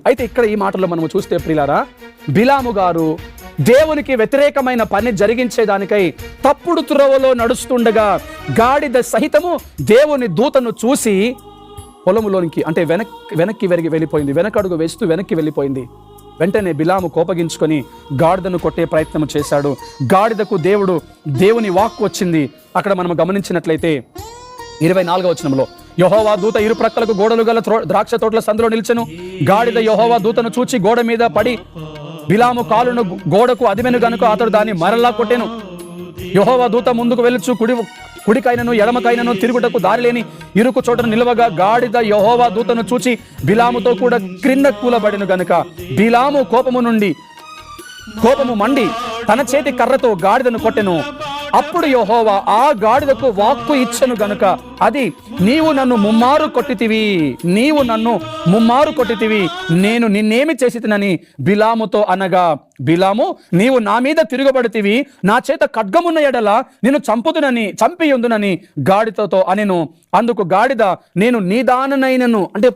అయితే ఇక్కడ ఈ మాటల్లో మనము చూస్తే ప్రియులారా, బిలాము గారు దేవునికి వ్యతిరేకమైన పని జరిగించేదానికై తప్పుడు త్రోవలో నడుస్తుండగా గాడిద సహితము దేవుని దూతను చూసి పొలములోనికి అంటే వెనక్కి వెళ్ళిపోయింది. వెనకడుగు వేస్తూ వెనక్కి వెళ్ళిపోయింది. వెంటనే బిలాము కోపగించుకొని గాడిదను కొట్టే ప్రయత్నం చేశాడు. గాడిదకు దేవుని వాక్కు వచ్చింది. అక్కడ మనం గమనించినట్లయితే 24వ వచనంలో, యెహోవా దూత ఇరు ప్రక్కలకు గోడలు గల ద్రాక్ష తోటల సందులో నిలిచెను. గాడిద యెహోవా దూతను చూచి గోడ మీద పడి బిలాము కాలును గోడకు అదిమెను గనుక అతడు దాన్ని మరలా కొట్టెను. యెహోవా దూత ముందుకు వెళ్ళుచు కుడికైనను ఎడమకైనను తిరుగుటకు దారి లేని ఇరుకు చోటను నిలవగా గాడిద యెహోవా దూతను చూచి బిలాముతో కూడా క్రింద కూలబడిను గనుక బిలాము కోపము మండి తన చేతి కర్రతో గాడిదను కొట్టెను. అప్పుడు యెహోవా ఆ గాడిదకు వాక్కు ఇచ్చెను గనుక అది, నీవు నన్ను ముమ్మారు కొట్టితివి, నేను నిన్నేమి చేసితినని బిలాముతో అనగా, బిలాము, నీవు నా మీద తిరగబడితివి, నా చేత ఖడ్గమున్న ఎడల నిన్ను చంపియుందునని గాడిదతో అనెను. అందుకు గాడిద, నేను నీదాననైనను అంటే